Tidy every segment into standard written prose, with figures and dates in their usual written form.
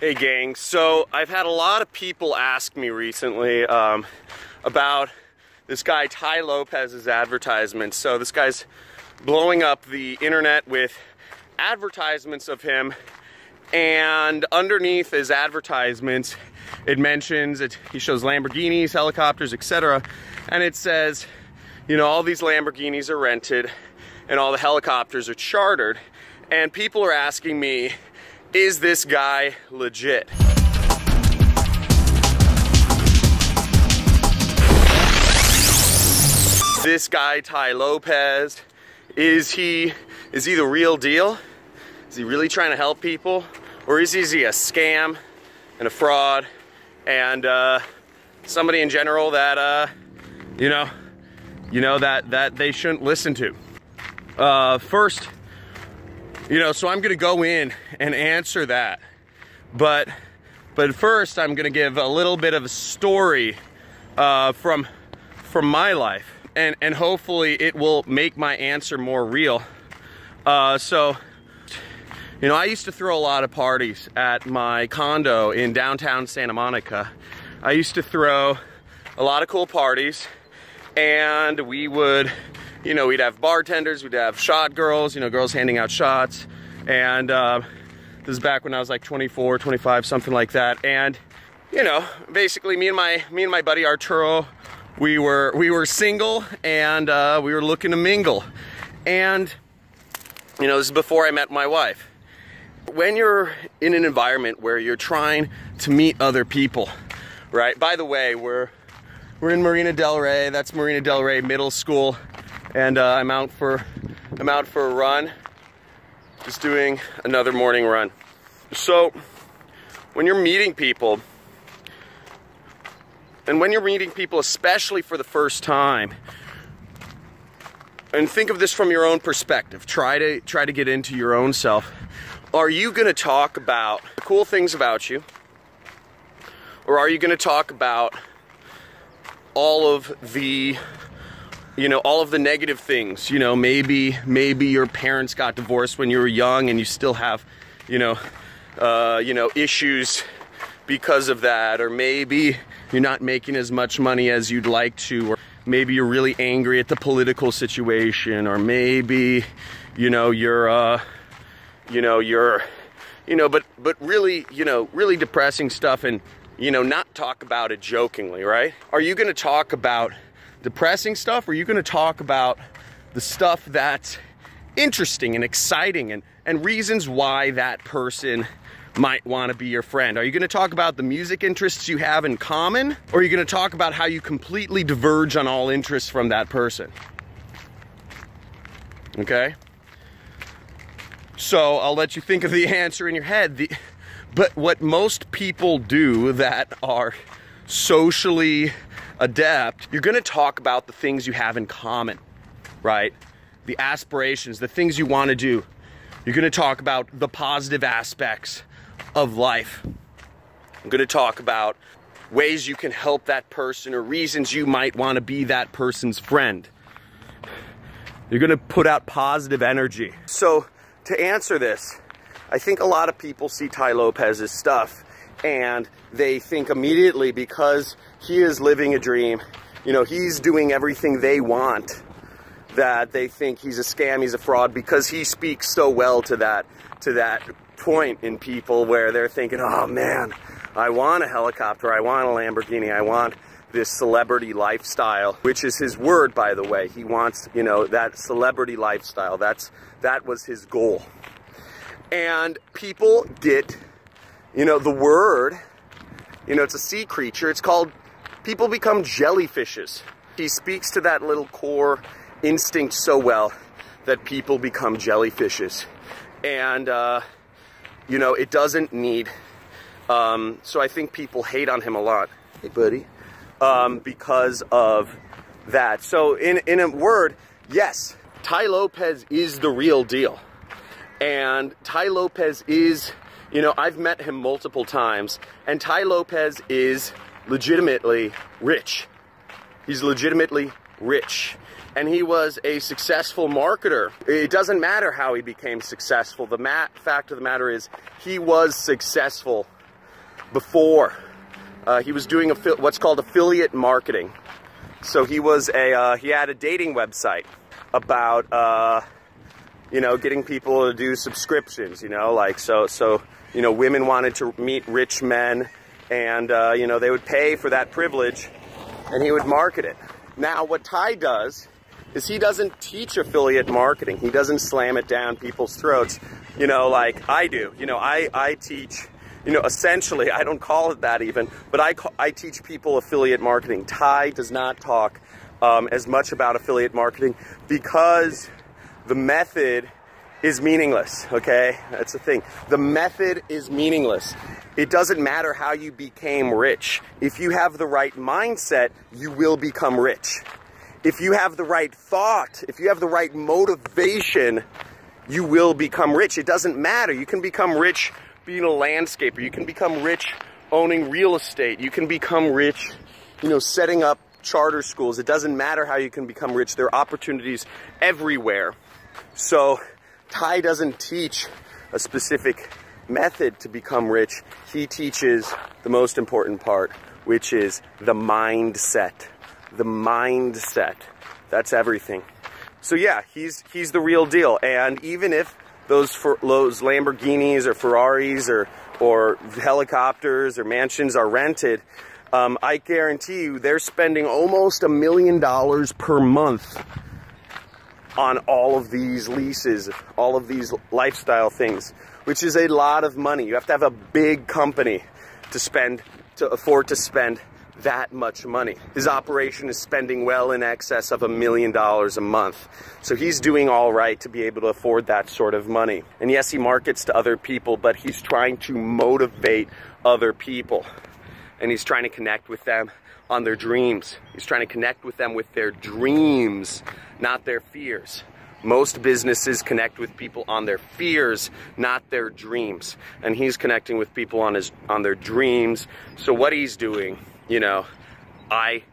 Hey gang, so I've had a lot of people ask me recently about this guy Tai Lopez's advertisements. So this guy's blowing up the internet with advertisements of him, and underneath his advertisements it mentions it, he shows Lamborghinis, helicopters, etc. And it says, you know, all these Lamborghinis are rented and all the helicopters are chartered, and people are asking me, is this guy legit? This guy, Tai Lopez, is he the real deal? Is he really trying to help people? Or is he a scam and a fraud and somebody in general that, you know, that they shouldn't listen to? First, you know, so I'm gonna go in and answer that, but first I'm gonna give a little bit of a story from my life, and hopefully it will make my answer more real. So, you know, I used to throw a lot of parties at my condo in downtown Santa Monica. I used to throw a lot of cool parties, and we would, you know, we'd have bartenders, we'd have shot girls, you know, girls handing out shots. And this is back when I was like 24, 25, something like that. And, you know, basically me and my buddy Arturo, we were single, and we were looking to mingle. And, you know, this is before I met my wife. When you're in an environment where you're trying to meet other people, right? By the way, we're in Marina Del Rey. That's Marina Del Rey Middle School. And I'm out for a run, just doing another morning run. So when you're meeting people, and when you're meeting people especially for the first time, and think of this from your own perspective, try to get into your own self. Are you gonna talk about cool things about you, or are you gonna talk about all of the, you know, all of the negative things? You know, maybe your parents got divorced when you were young and you still have, you know, issues because of that, or maybe you're not making as much money as you'd like to, or maybe you're really angry at the political situation, or maybe, you know, but really, you know, really depressing stuff, and, you know, not talk about it jokingly, right? Are you gonna talk about depressing stuff, or are you going to talk about the stuff that's interesting and exciting, and reasons why that person might want to be your friend? Are you going to talk about the music interests you have in common, or are you going to talk about how you completely diverge on all interests from that person? Okay? So I'll let you think of the answer in your head. But what most people do that are socially adept, you're gonna talk about the things you have in common, right? The aspirations, the things you wanna do. You're gonna talk about the positive aspects of life. I'm gonna talk about ways you can help that person, or reasons you might wanna be that person's friend. You're gonna put out positive energy. So to answer this, I think a lot of people see Tai Lopez's stuff and they think immediately, because he is living a dream, you know, he's doing everything they want, that they think he's a scam, he's a fraud, because he speaks so well to that point in people where they're thinking, oh man, I want a helicopter, I want a Lamborghini, I want this celebrity lifestyle, which is his word, by the way. He wants, you know, that celebrity lifestyle. That was his goal. And people get, you know, the word, you know, it's a sea creature. It's called, people become jellyfishes. He speaks to that little core instinct so well that people become jellyfishes. And, you know, it doesn't need, so I think people hate on him a lot. Hey, buddy. Because of that. So in a word, yes, Tai Lopez is the real deal. And Tai Lopez is, you know, I've met him multiple times, and Tai Lopez is legitimately rich. He's legitimately rich. And he was a successful marketer. It doesn't matter how he became successful. The fact of the matter is, he was successful before. He was doing what's called affiliate marketing. So he had a dating website about, you know, getting people to do subscriptions, you know, like, so, you know, women wanted to meet rich men, and, you know, they would pay for that privilege, and he would market it. Now, what Tai does is he doesn't teach affiliate marketing. He doesn't slam it down people's throats, you know, like I do. You know, I teach, you know, essentially, I don't call it that even, but I teach people affiliate marketing. Tai does not talk as much about affiliate marketing because the method is meaningless, okay? That's the thing. The method is meaningless. It doesn't matter how you became rich. If you have the right mindset, you will become rich. If you have the right thought, if you have the right motivation, you will become rich. It doesn't matter. You can become rich being a landscaper. You can become rich owning real estate. You can become rich, you know, setting up charter schools. It doesn't matter how you can become rich. There are opportunities everywhere. So Tai doesn't teach a specific method to become rich. He teaches the most important part, which is the mindset. The mindset. That's everything. So yeah, he's the real deal. And even if those Lamborghinis or Ferraris or helicopters or mansions are rented, I guarantee you they're spending almost $1 million per month on all of these leases, all of these lifestyle things, which is a lot of money. You have to have a big company to afford to spend that much money. His operation is spending well in excess of $1 million a month. So he's doing all right to be able to afford that sort of money. And yes, he markets to other people, but he's trying to motivate other people. And he's trying to connect with them on their dreams. He's trying to connect with them with their dreams, not their fears. Most businesses connect with people on their fears, not their dreams. And he's connecting with people on their dreams. So what he's doing, you know, I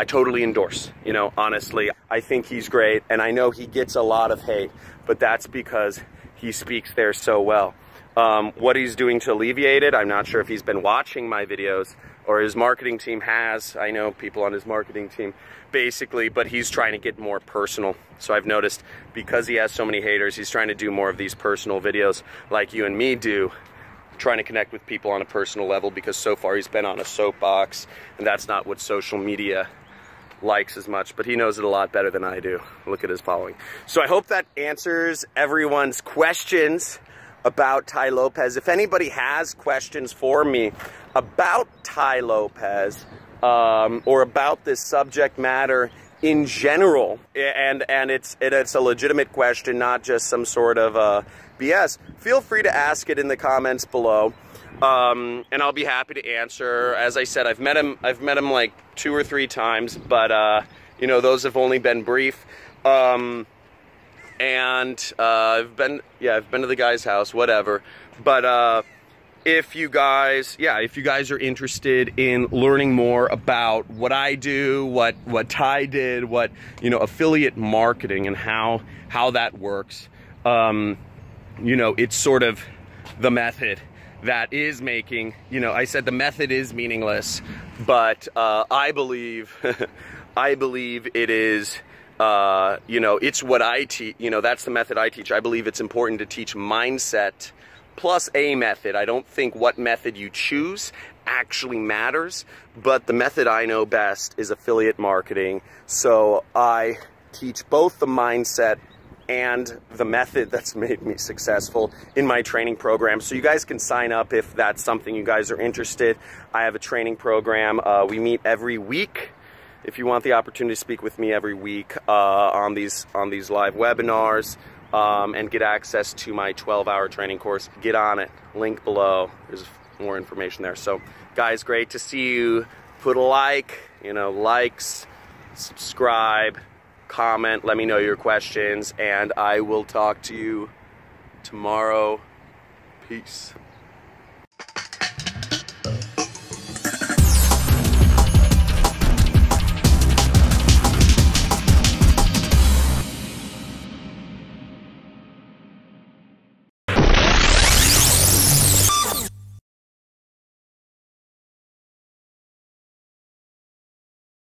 totally endorse, you know, honestly. I think he's great, and I know he gets a lot of hate, but that's because he speaks there so well. What he's doing to alleviate it, I'm not sure if he's been watching my videos or his marketing team has. I know people on his marketing team, basically, but he's trying to get more personal. So I've noticed because he has so many haters, he's trying to do more of these personal videos like you and me do, trying to connect with people on a personal level, because so far he's been on a soapbox, and that's not what social media likes as much, but he knows it a lot better than I do. Look at his following. So I hope that answers everyone's questions about Tai Lopez. If anybody has questions for me about Tai Lopez or about this subject matter in general, and it's a legitimate question, not just some sort of BS, feel free to ask it in the comments below, and I'll be happy to answer. As I said, I've met him like 2 or 3 times, but you know, those have only been brief. And I've been to the guy's house, whatever. But if you guys are interested in learning more about what I do, what Tai did, you know, affiliate marketing and how that works, you know, it's sort of the method that is making, you know, I said the method is meaningless, but I believe it is. You know, it's what I teach, you know, that's the method I teach. I believe it's important to teach mindset plus a method. I don't think what method you choose actually matters, but the method I know best is affiliate marketing. So I teach both the mindset and the method that's made me successful in my training program. So you guys can sign up if that's something you guys are interested. I have a training program. We meet every week. If you want the opportunity to speak with me every week on these live webinars and get access to my 12-hour training course, get on it. Link below. There's more information there. So, guys, great to see you. Put a like, you know, likes, subscribe, comment, let me know your questions, and I will talk to you tomorrow. Peace.